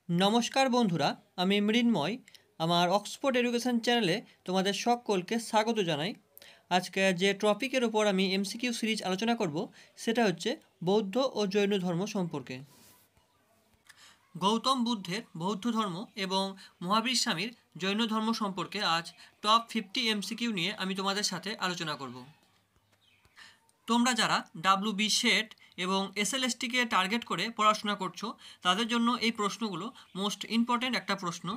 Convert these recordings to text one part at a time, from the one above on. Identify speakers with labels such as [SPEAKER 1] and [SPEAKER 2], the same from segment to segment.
[SPEAKER 1] नमस्कार बंधुरा आमी मृण्मय आमार अक्सफोर्ड एडुकेशन चैनेले तोमादेर सकलके स्वागत जानाई। आजके जे टपिकेर ओपर आमी एमसिकिउ सिरिज आलोचना करब सेटा हच्छे बौद्ध और जैन धर्म सम्पर्के। गौतम बुद्धेर बौद्ध धर्म एवं महावीर स्वामीर जैन धर्म सम्पर्के आज टप 50 एमसिकिउ निये आमी तोमादेर साथे आलोचना करब। তোমরা যারা ডাব্লিউবি সেট এবং এসএলএসটি কে টার্গেট করে পড়াশোনা করছো তাদের জন্য এই প্রশ্নগুলো মোস্ট ইম্পর্টেন্ট একটা প্রশ্ন।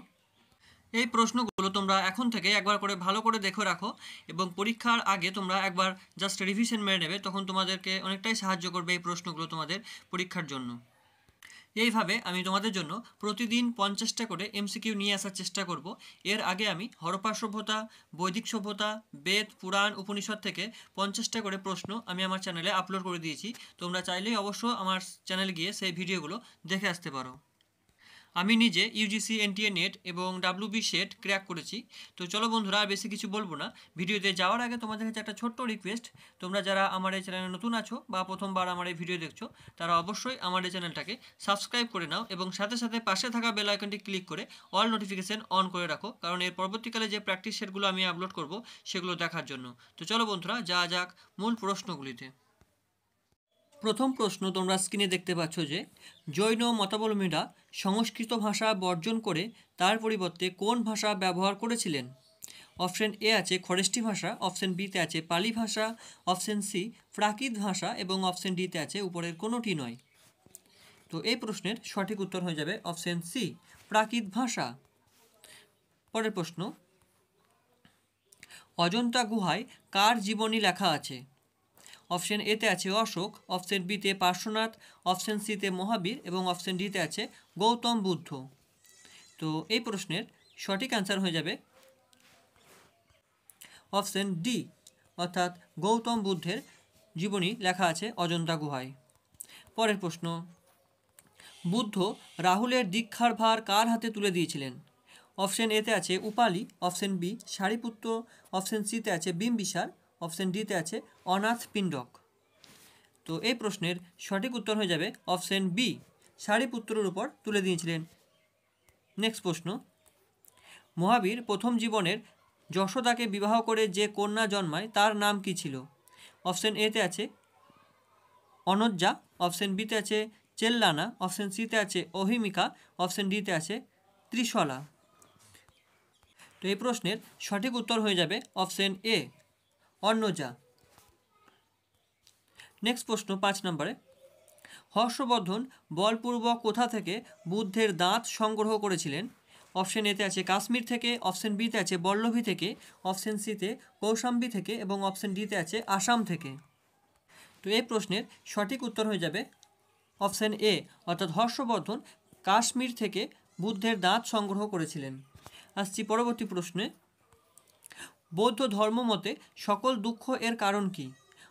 [SPEAKER 1] এই প্রশ্নগুলো তোমরা এখন থেকে একবার করে ভালো করে দেখে রাখো এবং পরীক্ষার আগে তোমরা একবার জাস্ট রিভিশন মেরে নেবে, তখন তোমাদেরকে অনেকটাই সাহায্য করবে এই প্রশ্নগুলো তোমাদের পরীক্ষার জন্য। এইভাবে আমি তোমাদের জন্য প্রতিদিন 50টা করে এমসিকিউ নিয়ে আসার চেষ্টা করব। এর আগে আমি হরপ্পা সভ্যতা, বৈদিক সভ্যতা, বেদ, পুরাণ, উপনিষদ থেকে 50টা করে প্রশ্ন আমি আমার চ্যানেলে আপলোড করে দিয়েছি। তোমরা চাইলেই অবশ্য আমার চ্যানেলে গিয়ে সেই ভিডিওগুলো দেখে আসতে পারো। আমি নিজে ইউজিসি এনটিএ নেট এবং ডাব্লিউবি সেট ক্র্যাক করেছি। তো চলো বন্ধুরা, আর বেশি কিছু বলবো না। ভিডিওতে যাওয়ার আগে তোমাদের কাছে একটা ছোট্ট রিকোয়েস্ট, তোমরা যারা আমার এই চ্যানেলে নতুন আছো বা প্রথমবার আমার এই ভিডিও দেখছো তারা অবশ্যই আমার এই চ্যানেলটাকে সাবস্ক্রাইব করে নাও এবং সাথে সাথে পাশে থাকা বেল আইকনটি ক্লিক করে অল নোটিফিকেশন অন করে রাখো, কারণ এর পরবর্তীকালে যে প্র্যাকটিস সেটগুলো আমি আপলোড করব সেগুলো দেখার জন্য। তো চলো বন্ধুরা, যাওয়া যাক মূল প্রশ্নগুলিতে। প্রথম প্রশ্ন তোমরা স্ক্রিনে দেখতে পাচ্ছ যে জৈন মতাবলম্বীরা সংস্কৃত ভাষা বর্জন করে তার পরিবর্তে কোন ভাষা ব্যবহার করেছিলেন? অপশন এ আছে খরেষ্টি ভাষা, অপশন বিতে আছে পালি ভাষা, অপশন সি প্রাকৃত ভাষা এবং অপশন ডিতে আছে উপরের কোনোটি নয়। তো এই প্রশ্নের সঠিক উত্তর হয়ে যাবে অপশন সি প্রাকৃত ভাষা। পরের প্রশ্ন, অজন্তা গুহায় কার জীবনী লেখা আছে? অপশন এতে আছে অশোক, অপশন বিতে পার্শ্বনাথ, অপশন সিতে মহাবীর এবং অপশন ডিতে আছে গৌতম বুদ্ধ। তো এই প্রশ্নের সঠিক অ্যান্সার হয়ে যাবে অপশন ডি, অর্থাৎ গৌতম বুদ্ধের জীবনী লেখা আছে অজন্তা গুহায়। পরের প্রশ্ন, বুদ্ধ রাহুলের দীক্ষার ভার কার হাতে তুলে দিয়েছিলেন? অপশন এতে আছে উপালি, অপশন বি সারিপুত্র, অপশন সিতে আছে বিম্বিসার, অপশন ডিতে আছে অনাথ পিণ্ডক। তো এই প্রশ্নের সঠিক উত্তর হয়ে যাবে অপশন বি সারিপুত্রর উপর তুলে দিয়েছিলেন। নেক্সট প্রশ্ন, মহাবীর প্রথম জীবনের যশোদাকে বিবাহ করে যে কন্যা জন্মায় তার নাম কি ছিল? অপশন এতে আছে অনজ্জা, অপশন বিতে আছে চেল্লানা, অপশন সিতে আছে অহিমিকা, অপশন ডিতে আছে ত্রিশলা। তো এই প্রশ্নের সঠিক উত্তর হয়ে যাবে অপশন এ অন্নজা। নেক্সট প্রশ্ন 5 নম্বরে, হর্ষবর্ধন বলপূর্বক কোথা থেকে বুদ্ধের দাঁত সংগ্রহ করেছিলেন? অপশন এতে আছে কাশ্মীর থেকে, অপশন বিতে আছে বল্লভী থেকে, অপশন সিতে কৌশাম্বী থেকে এবং অপশন ডিতে আছে আসাম থেকে। তো এই প্রশ্নের সঠিক উত্তর হয়ে যাবে অপশন এ, অর্থাৎ হর্ষবর্ধন কাশ্মীর থেকে বুদ্ধের দাঁত সংগ্রহ করেছিলেন। আসছি পরবর্তী প্রশ্নে, বৌদ্ধ ধর্ম মতে সকল দুঃখ এর কারণ কি?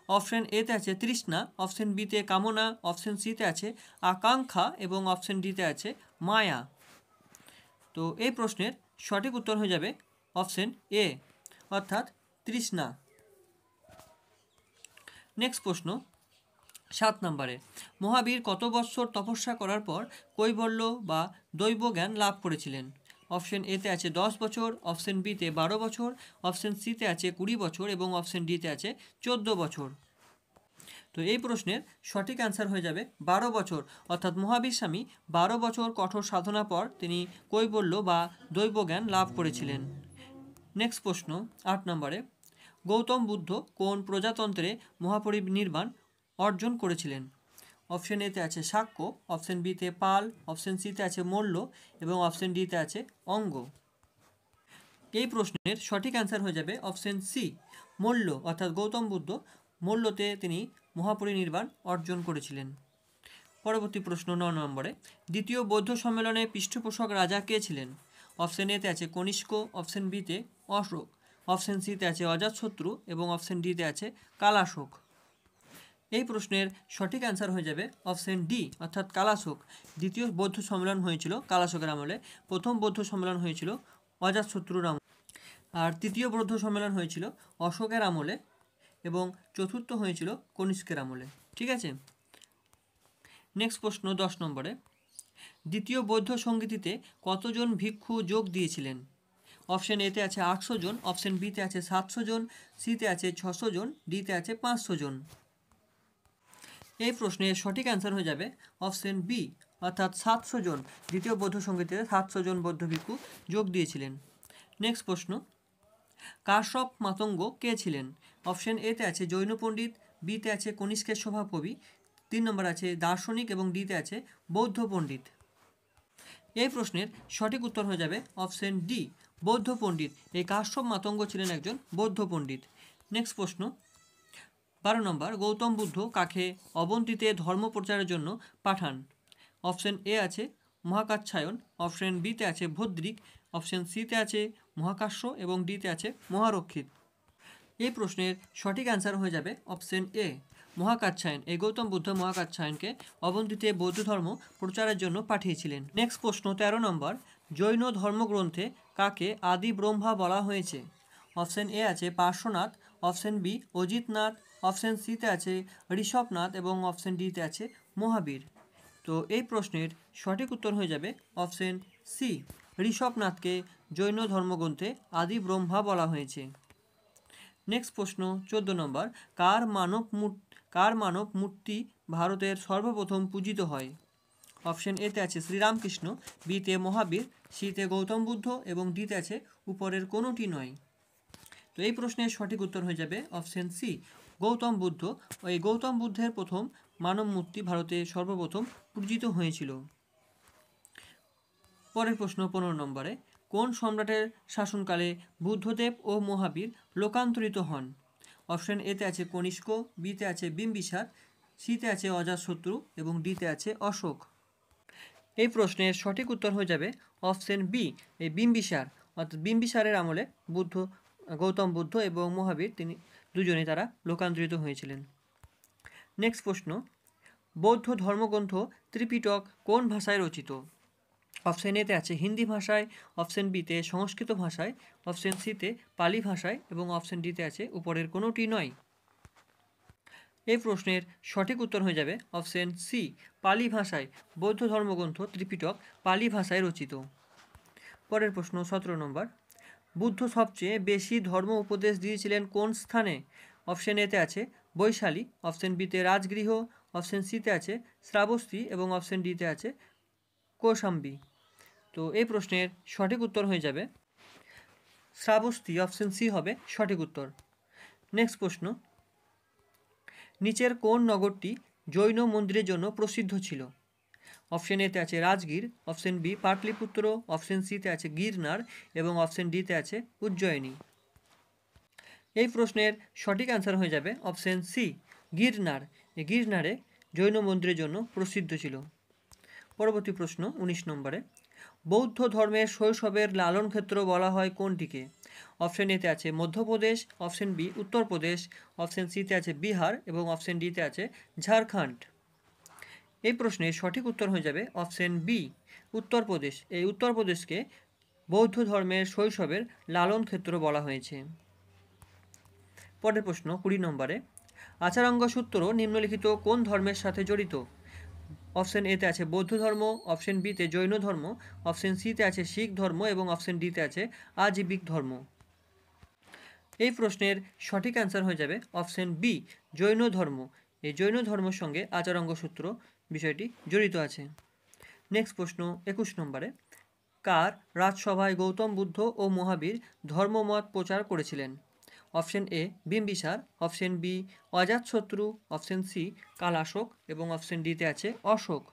[SPEAKER 1] অপশন এতে আছে তৃষ্ণা, অপশন বিতে কামনা, অপশন সিতে আছে আকাঙ্ক্ষা এবং অপশন ডিতে আছে মায়া। তো এই প্রশ্নের সঠিক উত্তর হয়ে যাবে অপশন এ, অর্থাৎ তৃষ্ণা। নেক্সট প্রশ্ন 7 নম্বরে, মহাবীর কত বৎসর তপস্যা করার পর কৈবল্য বা দৈব জ্ঞান লাভ করেছিলেন? অপশন এতে আছে 10 বছর, অপশন বিতে 12 বছর, অপশন সিতে আছে 20 বছর এবং অপশন ডিতে আছে 14 বছর। তো এই প্রশ্নের সঠিক অ্যান্সার হয়ে যাবে 12 বছর, অর্থাৎ মহাবীর স্বামী 12 বছর কঠোর সাধনা পর তিনি কৈবল্য বা দৈব জ্ঞান লাভ করেছিলেন। নেক্সট প্রশ্ন 8 নম্বরে, গৌতম বুদ্ধ কোন প্রজাতন্ত্রে মহাপরিনির্বাণ অর্জন করেছিলেন? অপশন এতে আছে শাক্য, অপশন বিতে পাল, অপশন সিতে আছে মল্ল এবং অপশন ডিতে আছে অঙ্গ। এই প্রশ্নের সঠিক অ্যান্সার হয়ে যাবে অপশন সি মল্ল, অর্থাৎ গৌতম বুদ্ধ মল্লতে তিনি মহাপরিনির্বাণ অর্জন করেছিলেন। পরবর্তী প্রশ্ন 9 নম্বরে, দ্বিতীয় বৌদ্ধ সম্মেলনে পৃষ্ঠপোষক রাজা কে ছিলেন? অপশন এতে আছে কনিষ্ক, অপশন বিতে অশোক, অপশন সিতে আছে অজাতশত্রু এবং অপশন ডিতে আছে কালাশোক। এই প্রশ্নের সঠিক অ্যান্সার হয়ে যাবে অপশন ডি, অর্থাৎ কালাশোক। দ্বিতীয় বৌদ্ধ সম্মেলন হয়েছিল কালাশোকের আমলে, প্রথম বৌদ্ধ সম্মেলন হয়েছিল অজাতশত্রুর আমলে, আর তৃতীয় বৌদ্ধ সম্মেলন হয়েছিল অশোকের আমলে এবং চতুর্থ হয়েছিল কনিষ্কের আমলে। ঠিক আছে। নেক্সট প্রশ্ন 10 নম্বরে, দ্বিতীয় বৌদ্ধ সংগীতিতে কতজন ভিক্ষু যোগ দিয়েছিলেন? অপশন এতে আছে 800 জন, অপশন বিতে আছে 700 জন, সিতে আছে 600 জন, ডিতে আছে 500 জন। এই প্রশ্নের সঠিক অ্যান্সার হয়ে যাবে অপশন বি, অর্থাৎ 700 জন। দ্বিতীয় বৌদ্ধ সংগীতে 700 জন বৌদ্ধ ভিক্ষু যোগ দিয়েছিলেন। নেক্সট প্রশ্ন, কাশ্যপ মাতঙ্গ কে ছিলেন? অপশন এতে আছে জৈন পণ্ডিত, বিতে আছে কনিষ্কের স্বভাবকবি, 3 নম্বর আছে দার্শনিক এবং ডিতে আছে বৌদ্ধ পণ্ডিত। এই প্রশ্নের সঠিক উত্তর হয়ে যাবে অপশন ডি, বৌদ্ধ পণ্ডিত। এই কাশ্যপ মাতঙ্গ ছিলেন একজন বৌদ্ধ পণ্ডিত। নেক্সট প্রশ্ন 12 নম্বর, গৌতম বুদ্ধ কাকে অবন্তীতে ধর্ম প্রচারের জন্য পাঠান? অপশন এ আছে মহাকাচ্ছায়ন, অপশন বিতে আছে ভদ্রিক, অপশন সিতে আছে মহাকাশ্য এবং ডিতে আছে মহারক্ষিত। এই প্রশ্নের সঠিক অ্যান্সার হয়ে যাবে অপশন এ, মহাকাচ্ছায়ন। এই গৌতম বুদ্ধ মহাকাচ্ছায়নকে অবন্তীতে বৌদ্ধ ধর্ম প্রচারের জন্য পাঠিয়েছিলেন। নেক্সট প্রশ্ন 13 নম্বর, জৈন ধর্মগ্রন্থে কাকে আদি ব্রহ্মা বলা হয়েছে? অপশন এ আছে Parshvanath, option B Ajitnath, option সিতে আছে ঋষভনাথ এবং অপশন ডিতে আছে মহাবীর। তো এই প্রশ্নের সঠিক উত্তর হয়ে যাবে অপশন সি, ঋষভনাথকে জৈন ধর্মগ্রন্থে আদি ব্রহ্মা বলা হয়েছে। নেক্সট প্রশ্ন 14 নম্বর, কার মানব মূর্তি ভারতের সর্বপ্রথম পূজিত হয়? অপশন এতে আছে শ্রীরামকৃষ্ণ, বিতে মহাবীর, সিতে গৌতম বুদ্ধ এবং ডিতে আছে উপরের কোনোটি নয়। তো এই প্রশ্নের সঠিক উত্তর হয়ে যাবে অপশন সি, গৌতম বুদ্ধ। এই গৌতম বুদ্ধের প্রথম মানব মূর্তি ভারতে সর্বপ্রথম পূজিত হয়েছিল। পরের প্রশ্ন 15 নম্বরে, কোন সম্রাটের শাসনকালে বুদ্ধদেব ও মহাবীর লোকান্তরিত হন? অপশন এতে আছে কনিষ্ক, বিতে আছে বিম্বিসার, সিতে আছে অজাতশত্রু এবং ডিতে আছে অশোক। এই প্রশ্নের সঠিক উত্তর হয়ে যাবে অপশন বি, এই বিম্বিসার। অর্থাৎ বিম্বিসারের আমলে গৌতম বুদ্ধ এবং মহাবীর দুজনেই তারা লোকান্তরিত হয়েছিলেন। নেক্সট প্রশ্ন, বৌদ্ধ ধর্মগ্রন্থ ত্রিপিটক কোন ভাষায় রচিত? অপশন এতে আছে হিন্দি ভাষায়, অপশন বিতে সংস্কৃত ভাষায়, অপশন সিতে পালি ভাষায় এবং অপশন ডিতে আছে উপরের কোনোটি নয়। এই প্রশ্নের সঠিক উত্তর হয়ে যাবে অপশন সি, পালি ভাষায়। বৌদ্ধ ধর্মগ্রন্থ ত্রিপিটক পালি ভাষায় রচিত। পরের প্রশ্ন 17 নম্বর, বুদ্ধ সবচেয়ে বেশি ধর্ম উপদেশ দিয়েছিলেন কোন স্থানে? অপশন এতে আছে বৈশালী, অপশন বিতে রাজগৃহ, অপশন সিতে আছে শ্রাবস্তী এবং অপশন ডিতে আছে কৌশাম্বী। তো এই প্রশ্নের সঠিক উত্তর হয়ে যাবে শ্রাবস্তী, অপশন সি হবে সঠিক উত্তর। নেক্সট প্রশ্ন, নিচের কোন নগরটি জৈন মন্দিরের জন্য প্রসিদ্ধ ছিল? অপশন এতে আছে Rajgir, option B Pataliputra, option সিতে আছে গিরনার এবং অপশন ডিতে আছে উজ্জয়িনী। এই প্রশ্নের সঠিক অ্যান্সার হয়ে যাবে অপশন সি, গিরনার। এই গিরনারে জৈন মন্দিরের জন্য প্রসিদ্ধ ছিল। পরবর্তী প্রশ্ন 19 নম্বরে, বৌদ্ধ ধর্মের শৈশবের লালন ক্ষেত্র বলা হয় কোনটিকে? অপশন এতে আছে Madhya Pradesh, option B Uttar Pradesh, option সিতে আছে বিহার এবং অপশন ডিতে আছে ঝাড়খণ্ড। এই প্রশ্নের সঠিক উত্তর হয়ে যাবে অপশন বি, উত্তরপ্রদেশ। এই উত্তরপ্রদেশকে বৌদ্ধ ধর্মের শৈশবের লালন ক্ষেত্র বলা হয়েছে। পরের প্রশ্ন 20 নম্বরে, আচারাঙ্গ সূত্র নিম্নলিখিত কোন ধর্মের সাথে জড়িত? অপশন এতে আছে বৌদ্ধ ধর্ম, অপশন বিতে জৈন ধর্ম, অপশন সিতে আছে শিখ ধর্ম এবং অপশন ডিতে আছে আজীবিক ধর্ম। এই প্রশ্নের সঠিক অ্যান্সার হয়ে যাবে অপশন বি, জৈন ধর্ম। এই জৈন ধর্মের সঙ্গে আচারাঙ্গ সূত্র বিষয়টি জড়িত আছে। নেক্সট প্রশ্ন 21 নম্বরে, কার রাজসভায় গৌতম বুদ্ধ ও মহাবীর ধর্মমত প্রচার করেছিলেন? Option A Bimbisara, option B Ajatashatru, option C Kalashoka এবং অপশন ডিতে আছে অশোক।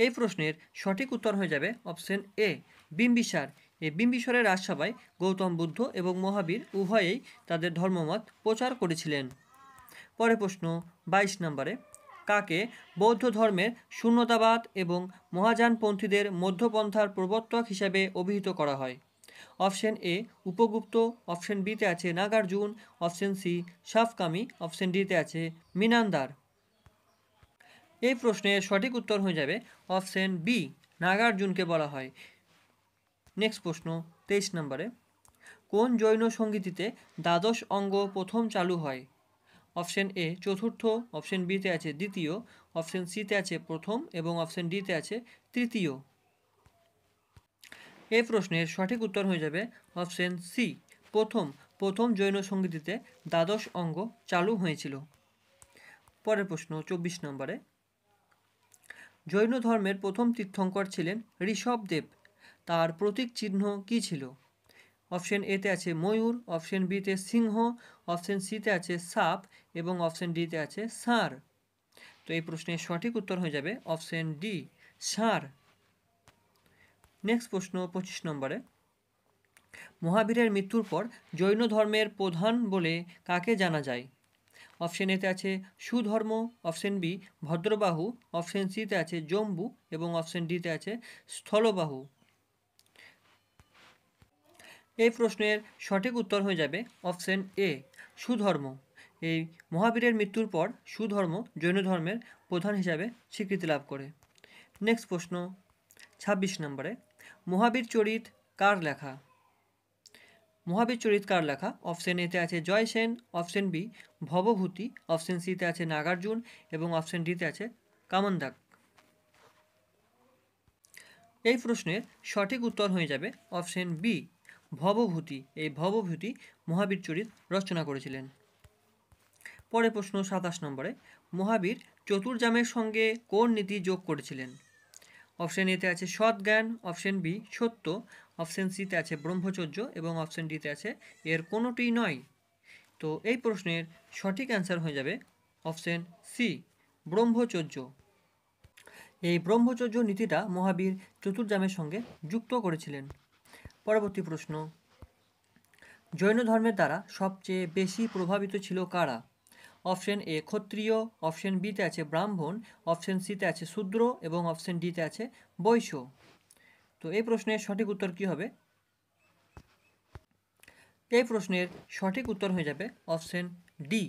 [SPEAKER 1] এই প্রশ্নের সঠিক উত্তর হয়ে যাবে অপশন এ, বিম্বিসার। এই বিম্বিসারের রাজসভায় গৌতম বুদ্ধ এবং মহাবীর উভয়েই তাদের ধর্মমত প্রচার করেছিলেন। পরের প্রশ্ন 22 নম্বরে, কাকে বৌদ্ধ ধর্মের শূন্যতাবাদ এবং মহাযানপন্থীদের মধ্যপন্থার প্রবর্তক হিসেবে অভিহিত করা হয়? অপশন এ উপগুপ্ত, অপশন বিতে আছে নাগার্জুন, অপশন সি সাফকামি, অপশন ডিতে আছে মিনান্দার। এই প্রশ্নের সঠিক উত্তর হয়ে যাবে অপশন বি, নাগার্জুনকে বলা হয়। নেক্সট প্রশ্ন 23 নম্বরে, কোন জৈন সংগীতিতে দ্বাদশ অঙ্গ প্রথম চালু হয়? অপশন এ চতুর্থ, অপশন বিতে আছে দ্বিতীয়, অপশন সিতে আছে প্রথম এবং অপশন ডিতে আছে তৃতীয়। এই প্রশ্নের সঠিক উত্তর হয়ে যাবে অপশন সি প্রথম। প্রথম জৈন সঙ্গীতিতে দ্বাদশ অঙ্গ চালু হয়েছিল। পরের প্রশ্ন 24 নম্বরে, জৈন ধর্মের প্রথম তীর্থঙ্কর ছিলেন ঋষভদেব। তার প্রতীক চিহ্ন কী ছিল? অপশন এতে আছে ময়ূর, অপশন বিতে সিংহ, অপশন সিতে আছে সাপ এবং অপশন ডিতে আছে ষাঁড়। তো এই প্রশ্নের সঠিক উত্তর হয়ে যাবে অপশন ডি ষাঁড়। নেক্সট প্রশ্ন 25 নম্বরে, মহাবীরের মৃত্যুর পর জৈন ধর্মের প্রধান বলে কাকে জানা যায়? অপশন এতে আছে সুধর্ম, অপশন বি ভদ্রবাহু, অপশন সিতে আছে জম্বু এবং অপশন ডিতে আছে স্থলবাহু। এই প্রশ্নের সঠিক উত্তর হয়ে যাবে অপশন এ সুধর্ম। এই মহাবীরের মৃত্যুর পর সুধর্ম জৈন ধর্মের প্রধান হিসাবে স্বীকৃতি লাভ করে। নেক্সট প্রশ্ন 26 নম্বরে, মহাবীর চরিত কার লেখা? মহাবীর চরিত কার লেখা? অপশন এতে আছে Joy Sen, option B Bhavabhuti, option সিতে আছে নাগার্জুন এবং অপশন ডিতে আছে কামন্দাক। এই প্রশ্নের সঠিক উত্তর হয়ে যাবে অপশন বি ভবভূতি। এই ভবভূতি মহাবীর চরিত রচনা করেছিলেন। পরের প্রশ্ন 27 নম্বরে, মহাবীর চতুর্জামের সঙ্গে কোন নীতি যোগ করেছিলেন? অপশন এতে আছে সৎ জ্ঞান, অপশন বি সত্য, অপশন সিতে আছে ব্রহ্মচর্য এবং অপশন ডিতে আছে এর কোনোটিই নয়। তো এই প্রশ্নের সঠিক অ্যান্সার হয়ে যাবে অপশন সি ব্রহ্মচর্য। এই ব্রহ্মচর্য নীতিটা মহাবীর চতুর্জামের সঙ্গে যুক্ত করেছিলেন। পরবর্তী প্রশ্ন, জৈন ধর্মের দ্বারা সবচেয়ে বেশি প্রভাবিত ছিল কারা? অপশন এ ক্ষত্রিয়, অপশন বিতে আছে ব্রাহ্মণ, অপশন সিতে আছে শূদ্র এবং অপশন ডিতে আছে বৈশ্য। তো এই প্রশ্নের সঠিক উত্তর কী হবে? এই প্রশ্নের সঠিক উত্তর হয়ে যাবে অপশন ডি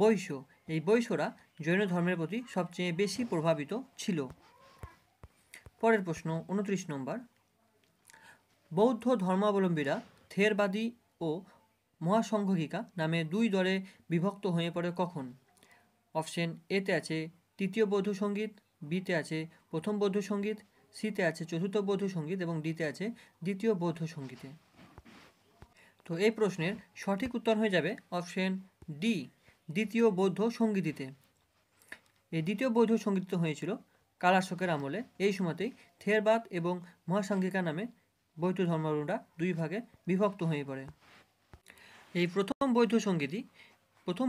[SPEAKER 1] বৈশ্য। এই বৈশ্যরা জৈন ধর্মের প্রতি সবচেয়ে বেশি প্রভাবিত ছিল। পরের প্রশ্ন 29 নম্বর, বৌদ্ধ ধর্মাবলম্বীরা থেরবাদী ও মহাসংঘিকা নামে দুই দলে বিভক্ত হয়ে পড়ে কখন? অপশন এতে আছে তৃতীয় বৌদ্ধ সঙ্গীত, বিতে আছে প্রথম বৌদ্ধ সঙ্গীত, সিতে আছে চতুর্থ বৌদ্ধ সঙ্গীত এবং ডিতে আছে দ্বিতীয় বৌদ্ধ সঙ্গীতে। তো এই প্রশ্নের সঠিক উত্তর হয়ে যাবে অপশন ডি দ্বিতীয় বৌদ্ধ সঙ্গীতিতে। এই দ্বিতীয় বৌদ্ধ সঙ্গীত হয়েছিল কালাশোকের আমলে। এই সময়তেই থেরবাদ এবং মহাসাংঘিকা নামে বৌদ্ধ ধর্মাবলম্বীরা দুই ভাগে বিভক্ত হয়ে পড়ে। এই প্রথম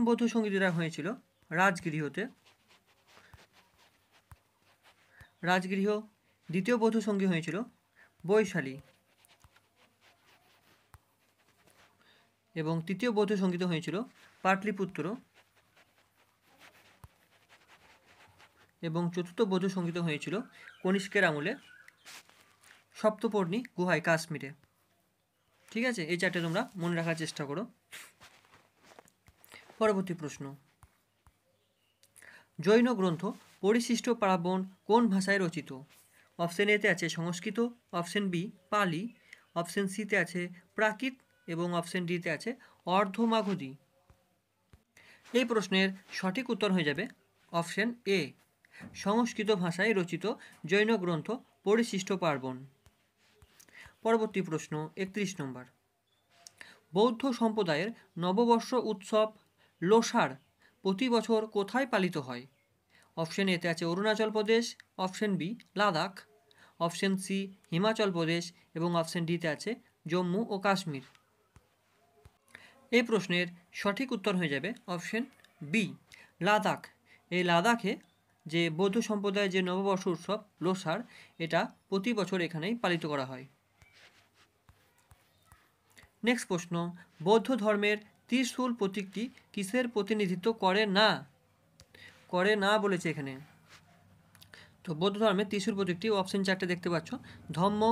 [SPEAKER 1] বৌদ্ধ সঙ্গীতরা হয়েছিল রাজগৃহতে। দ্বিতীয় বৌদ্ধ সঙ্গী হয়েছিল বৈশালী এবং তৃতীয় বৌদ্ধ সঙ্গীত হয়েছিল পাটলিপুত্র এবং চতুর্থ বৌদ্ধ সঙ্গীত হয়েছিল কনিষ্কের আমলে সপ্তপর্ণী গুহায় কাশ্মীরে। ঠিক আছে, এই চারটে তোমরা মনে রাখার চেষ্টা করো। পরবর্তী প্রশ্ন, জৈন গ্রন্থ পরিশিষ্ট পার্বণ কোন ভাষায় রচিত? অপশন এতে আছে সংস্কৃত, অপশন বি পালি, অপশন সিতে আছে প্রাকৃত এবং অপশন ডিতে আছে অর্ধমাগধী। এই প্রশ্নের সঠিক উত্তর হয়ে যাবে অপশন এ সংস্কৃত ভাষায় রচিত জৈন গ্রন্থ পরিশিষ্ট পার্বণ। পরবর্তী প্রশ্ন 31 নম্বর, বৌদ্ধ সম্প্রদায়ের নববর্ষ উৎসব লোসার প্রতি বছর কোথায় পালিত হয়? অপশন এতে আছে Arunachal Pradesh, option B Ladakh, option C Himachal Pradesh এবং অপশন ডিতে আছে জম্মু ও কাশ্মীর। এই প্রশ্নের সঠিক উত্তর হয়ে যাবে অপশন বি লাদাখ। এই লাদাখে যে বৌদ্ধ সম্প্রদায়ের যে নববর্ষ উৎসব লোসার, এটা প্রতি বছর এখানেই পালিত করা হয়। নেক্সট প্রশ্ন, বৌদ্ধ ধর্মের ত্রিশূল প্রতীকটি কিসের প্রতিনিধিত্ব করে না বলেছে এখানে। তো বৌদ্ধ ধর্মের ত্রিশূল প্রতীকটি অপশন 4টে দেখতে পাচ্ছ, ধম্ম,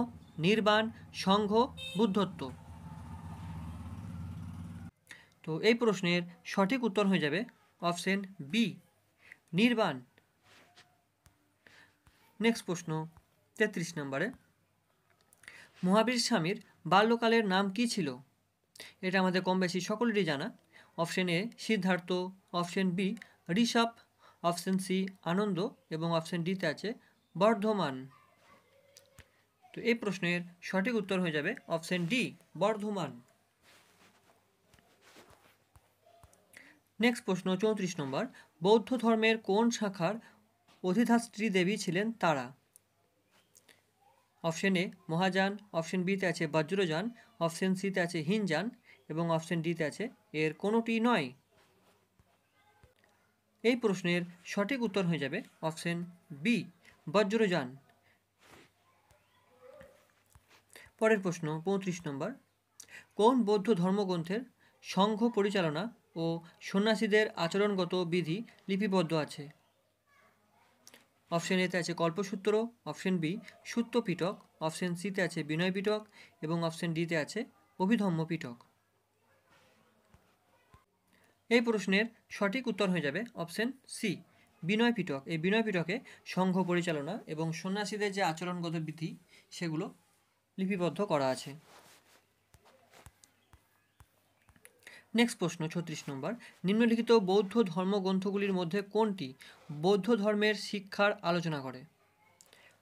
[SPEAKER 1] নির্বাণ, সংঘ, বুদ্ধত্ব। তো এই প্রশ্নের সঠিক উত্তর হয়ে যাবে অপশন বি নির্বাণ। নেক্সট প্রশ্ন 33 নম্বরে, মহাবীর স্বামীর বাল্যকালের নাম কি ছিল? এটা আমাদের কম বেশি সকলেরই জানা। Option A Siddhartha, option B Rishabh, option C Anand এবং অপশন ডিতে আছে বর্ধমান। তো এই প্রশ্নের সঠিক উত্তর হয়ে যাবে অপশন ডি বর্ধমান। নেক্সট প্রশ্ন 34 নম্বর, বৌদ্ধ ধর্মের কোন শাখার অধিষ্ঠাত্রী দেবী ছিলেন তারা? অপশন এ মহাযান, অপশন বিতে আছে বজ্রযান, অপশন সিতে আছে হীনযান এবং অপশন ডিতে আছে এর কোনোটি নয়। এই প্রশ্নের সঠিক উত্তর হয়ে যাবে অপশন বি বজ্রযান। পরের প্রশ্ন 35 নম্বর, কোন বৌদ্ধ ধর্মগ্রন্থের সংঘ পরিচালনা ও সন্ন্যাসীদের আচরণগত বিধি লিপিবদ্ধ আছে? অপশন এতে আছে কল্পসূত্র, অপশন বি সূত্র পিটক, অপশন সিতে আছে বিনয় পিটক এবং অপশন ডিতে আছে অভিধম্ম পিটক। এই প্রশ্নের সঠিক উত্তর হয়ে যাবে অপশন সি বিনয় পিটক। এই বিনয় পিটকে সংঘ পরিচালনা এবং সন্ন্যাসীদের যে আচরণগত বিধি সেগুলো লিপিবদ্ধ করা আছে। নেক্সট প্রশ্ন 36 নম্বর, নিম্নলিখিত বৌদ্ধ ধর্মগ্রন্থগুলির মধ্যে কোনটি বৌদ্ধ ধর্মের শিক্ষার আলোচনা করে?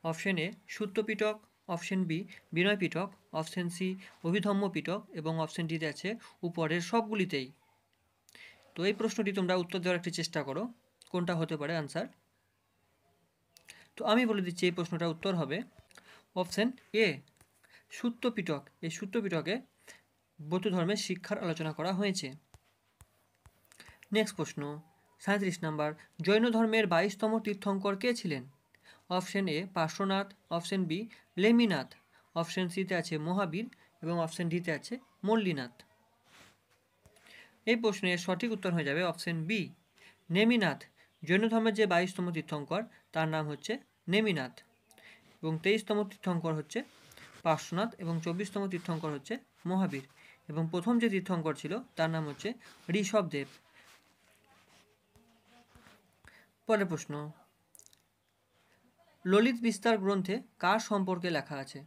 [SPEAKER 1] অপশন এ সূত্র পিটক, অপশন বি বিনয় পিটক, অপশন সি অভিধম্ম পিটক এবং অপশন ডিতে আছে উপরের সবগুলিতেই। তো এই প্রশ্নটি তোমরা উত্তর দেওয়ার একটি চেষ্টা করো, কোনটা হতে পারে আনসার। তো আমি বলে দিচ্ছি এই প্রশ্নটার উত্তর হবে অপশন এ সূত্র পিটক। এই সূত্র পিটকে বৌদ্ধ ধর্মের শিক্ষার আলোচনা করা হয়েছে। নেক্সট প্রশ্ন 37 নম্বর, জৈন ধর্মের 22তম তীর্থঙ্কর কে ছিলেন? Option A Parshvanath, option B Neminath, option সিতে আছে মহাবীর এবং অপশন ডিতে আছে মল্লিনাথ। এই প্রশ্নের সঠিক উত্তর হয়ে যাবে অপশন বি নেমিনাথ। জৈন ধর্মের যে 22তম তীর্থঙ্কর তার নাম হচ্ছে নেমিনাথ এবং 23তম তীর্থঙ্কর হচ্ছে পার্শ্বনাথ এবং 24তম তীর্থঙ্কর হচ্ছে মহাবীর এবং প্রথম যে তীর্থঙ্কর ছিল তার নাম হচ্ছে ঋষভদেব। পরের প্রশ্ন, ললিত বিস্তার গ্রন্থে কার সম্পর্কে লেখা আছে?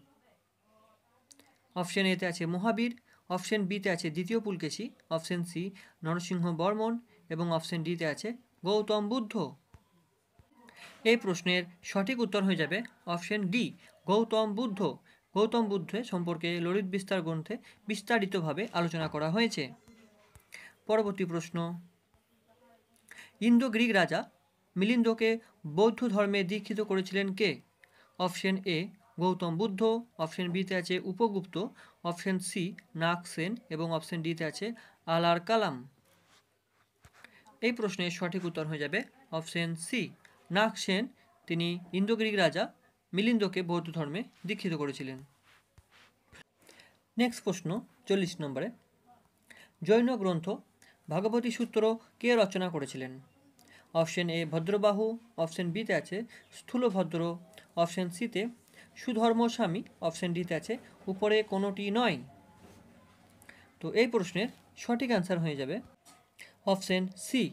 [SPEAKER 1] অপশন এতে আছে মহাবীর, অপশন বিতে আছে দ্বিতীয় পুলকেশী, অপশন সি নরসিংহ বর্মন এবং অপশন ডিতে আছে গৌতম বুদ্ধ। এই প্রশ্নের সঠিক উত্তর হয়ে যাবে অপশন ডি গৌতম বুদ্ধ। গৌতম বুদ্ধের সম্পর্কে ললিত বিস্তার গ্রন্থে বিস্তারিতভাবে আলোচনা করা হয়েছে। পরবর্তী প্রশ্ন, ইন্দো গ্রিক রাজা মিলিন্দকে বৌদ্ধ ধর্মে দীক্ষিত করেছিলেন কে? Option A Gautam Buddha, option বিতে আছে উপগুপ্ত, অপশন সি নাগসেন এবং অপশন ডিতে আছে আলার কালাম। এই প্রশ্নের সঠিক উত্তর হয়ে যাবে অপশন সি নাগসেন। তিনি ইন্দো গ্রিক রাজা মিলিন্দকে বৌদ্ধ ধর্মে দীক্ষিত করেছিলেন। নেক্সট প্রশ্ন 40 নম্বরে, জৈন গ্রন্থ ভাগবতী সূত্র কে রচনা করেছিলেন? অপশন এ ভদ্রবাহু, অপশন বিতে আছে স্থূলভদ্র, অপশন সিতে সুধর্মস্বামী, অপশন ডিতে আছে উপরে কোনোটি নয়। তো এই প্রশ্নের সঠিক অ্যান্সার হয়ে যাবে অপশন সি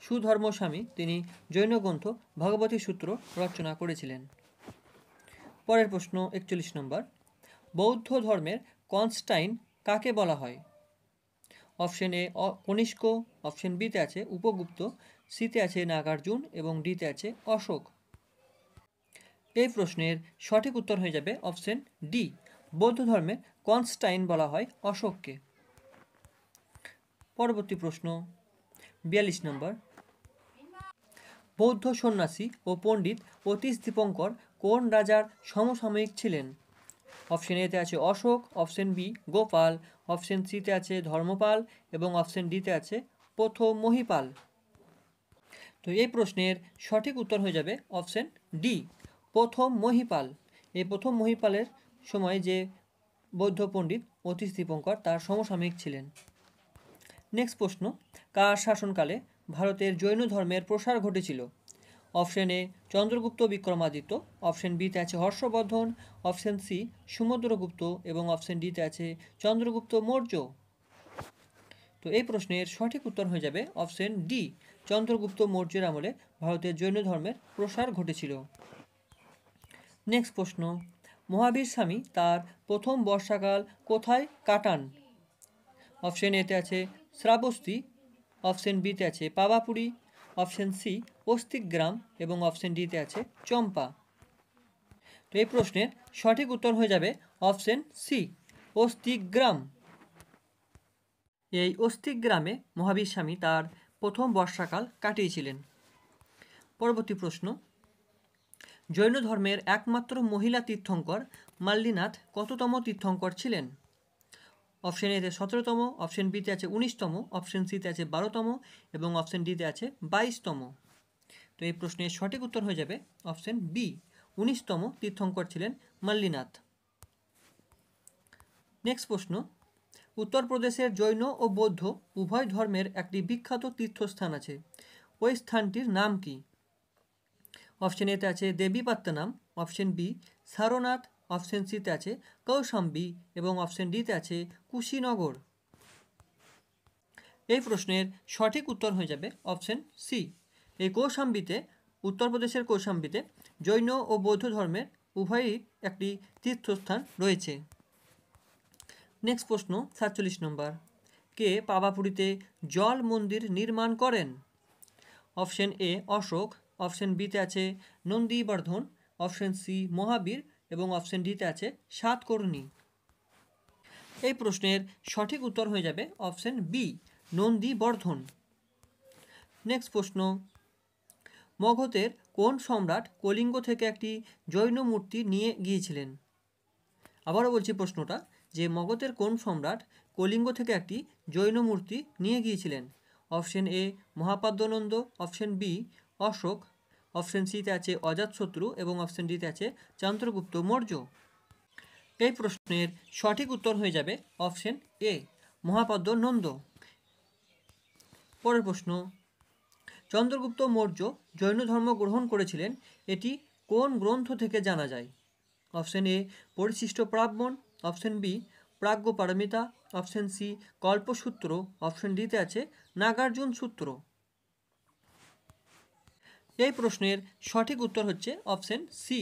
[SPEAKER 1] সুধর্মস্বামী। তিনি জৈন গ্রন্থ ভগবতী সূত্র রচনা করেছিলেন। পরের প্রশ্ন 41 নম্বর, বৌদ্ধ ধর্মের কনস্টাইন কাকে বলা হয়? অপশন এ কনিষ্ক, অপশন বিতে আছে উপগুপ্ত, সিতে আছে নাগার্জুন এবং ডিতে আছে অশোক। এই প্রশ্নের সঠিক উত্তর হয়ে যাবে অপশন ডি বৌদ্ধ ধর্মে কনস্টাইন বলা হয় অশোককে। পরবর্তী প্রশ্ন 42 নম্বর, বৌদ্ধ সন্ন্যাসী ও পণ্ডিত অতীশ দীপঙ্কর কোন রাজার সমসাময়িক ছিলেন? অপশন এতে আছে Ashoka, option B Gopala, option সিতে আছে ধর্মপাল এবং অপশন ডিতে আছে প্রথম মহিপাল। তো এই প্রশ্নের সঠিক উত্তর হয়ে যাবে অপশন ডি প্রথম মহিপাল। এই প্রথম মহিপালের সময় যে বৌদ্ধ পণ্ডিত অতীশ দীপঙ্কর তার সমসাময়িক ছিলেন। নেক্সট প্রশ্ন, কার শাসনকালে ভারতের জৈন ধর্মের প্রসার ঘটেছিল? Option A Chandragupta Vikramaditya, option বিতে আছে হর্ষবর্ধন, অপশন সি সমুদ্রগুপ্ত এবং অপশন ডিতে আছে চন্দ্রগুপ্ত মৌর্য। তো এই প্রশ্নের সঠিক উত্তর হয়ে যাবে অপশন ডি চন্দ্রগুপ্ত মৌর্যের আমলে ভারতের জৈন ধর্মের প্রসার ঘটেছিল। নেক্সট প্রশ্ন, মহাবীর স্বামী তার প্রথম বর্ষাকাল কোথায় কাটান? অপশন এতে আছে শ্রাবস্তি, অপশন বিতে আছে পাবাপুরী, অপশন সি অস্তিগ্রাম এবং অপশন ডিতে আছে চম্পা। তো এই প্রশ্নের সঠিক উত্তর হয়ে যাবে অপশন সি, অস্তিগ্রাম। এই অস্তিগ্রামে মহাবীর স্বামী তার প্রথম বর্ষাকাল কাটিয়েছিলেন। পরবর্তী প্রশ্ন, জৈন ধর্মের একমাত্র মহিলা তীর্থঙ্কর মাল্লীনাথ কততম তীর্থঙ্কর ছিলেন? অপশন এতে 17তম, অপশন বিতে আছে 19তম, অপশন সিতে আছে 12তম এবং অপশন ডিতে আছে 22তম। তো এই প্রশ্নের সঠিক উত্তর হয়ে যাবে অপশন বি, 19তম তীর্থঙ্কর ছিলেন মাল্লীনাথ। নেক্সট প্রশ্ন, উত্তরপ্রদেশের জৈন ও বৌদ্ধ উভয় ধর্মের একটি বিখ্যাত তীর্থস্থান আছে, ওই স্থানটির নাম কি? অপশন এতে আছে দেবীপাত্তানাম, অপশন বি সারনাথ, অপশন সিতে আছে কৌশাম্বী এবং অপশন ডিতে আছে কুশীনগর। এই প্রশ্নের সঠিক উত্তর হয়ে যাবে অপশন সি, এই কৌশাম্বীতে, উত্তরপ্রদেশের কৌশাম্বীতে জৈন ও বৌদ্ধ ধর্মের উভয়ই একটি তীর্থস্থান রয়েছে। নেক্সট প্রশ্ন 47 নম্বর, কে পাবাপুরীতে জল মন্দির নির্মাণ করেন? অপশন এ অশোক, অপশন বিতে আছে নন্দীবর্ধন, অপশন সি মহাবীর এবং অপশন ডিতে আছে সাতকর্ণী। এই প্রশ্নের সঠিক উত্তর হয়ে যাবে অপশন বি, নন্দীবর্ধন। নেক্সট প্রশ্ন, মগধের কোন সম্রাট কলিঙ্গ থেকে একটি জৈন মূর্তি নিয়ে গিয়েছিলেন? আবারও বলছি প্রশ্নটা, যে মগধের কোন সম্রাট কলিঙ্গ থেকে একটি জৈন মূর্তি নিয়ে গিয়েছিলেন? Option A Mahapadmananda, option B Ashoka, option সিতে আছে অজাতশত্রু এবং অপশন ডিতে আছে চন্দ্রগুপ্ত মৌর্য। এই প্রশ্নের সঠিক উত্তর হয়ে যাবে অপশন এ, মহাপাদ্যনন্দ। পরের প্রশ্ন, চন্দ্রগুপ্ত মৌর্য জৈন ধর্ম গ্রহণ করেছিলেন, এটি কোন গ্রন্থ থেকে জানা যায়? Option A Parishishta Brahmana, option B Prajnaparamita, option C Kalpasutra, option ডিতে আছে নাগার্জুন সূত্র। এই প্রশ্নের সঠিক উত্তর হচ্ছে অপশন সি,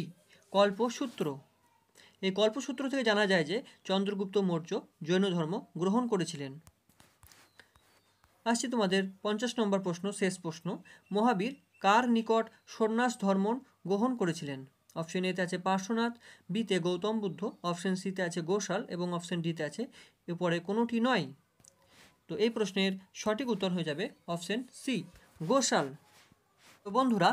[SPEAKER 1] কল্পসূত্র। এই কল্পসূত্র থেকে জানা যায় যে চন্দ্রগুপ্ত মৌর্য জৈন ধর্ম গ্রহণ করেছিলেন। আসছি তোমাদের 50 নম্বর প্রশ্ন, শেষ প্রশ্ন, মহাবীর কার নিকট সন্ন্যাস ধর্ম গ্রহণ করেছিলেন? অপশন এতে আছে পার্শ্বনাথ, বিতে গৌতম বুদ্ধ, অপশন সিতে আছে গোশাল এবং অপশন ডিতে আছে এরপরে কোনোটি নয়। তো এই প্রশ্নের সঠিক উত্তর হয়ে যাবে অপশন সি, গোশাল। তো বন্ধুরা,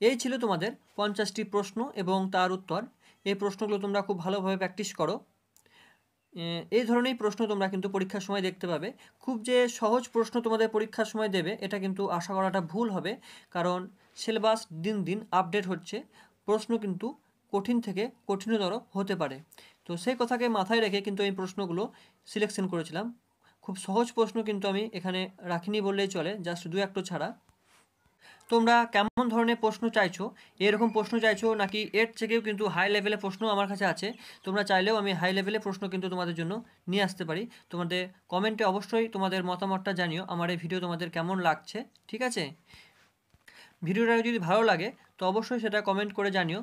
[SPEAKER 1] এই ছিল তোমাদের 50টি প্রশ্ন এবং তার উত্তর। এই প্রশ্নগুলো তোমরা খুব ভালোভাবে প্র্যাকটিস করো। এই ধরনের প্রশ্ন তোমরা কিন্তু পরীক্ষার সময় দেখতে পাবে। খুব যে সহজ প্রশ্ন তোমাদের পরীক্ষার সময় দেবে এটা কিন্তু আশা করাটা ভুল হবে, কারণ সিলেবাস দিন দিন আপডেট হচ্ছে, প্রশ্ন কিন্তু কঠিন থেকে কঠিনতর হতে পারে। তো সেই কথাকে মাথায় রেখে কিন্তু এই প্রশ্নগুলো সিলেকশন করেছিলাম। খুব সহজ প্রশ্ন কিন্তু আমি এখানে রাখিনি বললেই চলে, জাস্ট দু একটা ছাড়া। তোমরা কেমন ধরনের প্রশ্ন চাইছো, এরকম প্রশ্ন চাইছো নাকি এর থেকেও কিন্তু হাই লেভেলের প্রশ্ন আমার কাছে আছে, তোমরা চাইলেও আমি হাই লেভেলের প্রশ্ন কিন্তু তোমাদের জন্য নিয়ে আসতে পারি। তোমাদের কমেন্টে অবশ্যই তোমাদের মতামতটা জানিও, আমার এই ভিডিও তোমাদের কেমন লাগছে, ঠিক আছে? ভিডিওটা যদি ভালো লাগে তো অবশ্যই সেটা কমেন্ট করে জানিও,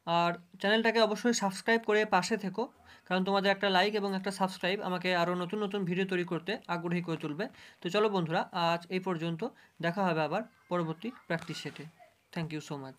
[SPEAKER 1] আর চ্যানেলটাকে অবশ্যই সাবস্ক্রাইব করে পাশে থেকো, কারণ তোমাদের একটা লাইক এবং একটা সাবস্ক্রাইব আমাকে আরও নতুন নতুন ভিডিও তৈরি করতে আগ্রহী করে তুলবে। তো চলো বন্ধুরা, আজ এই পর্যন্ত, দেখা হবে আবার পরবর্তী প্র্যাকটিস সেটে। Thank you so much.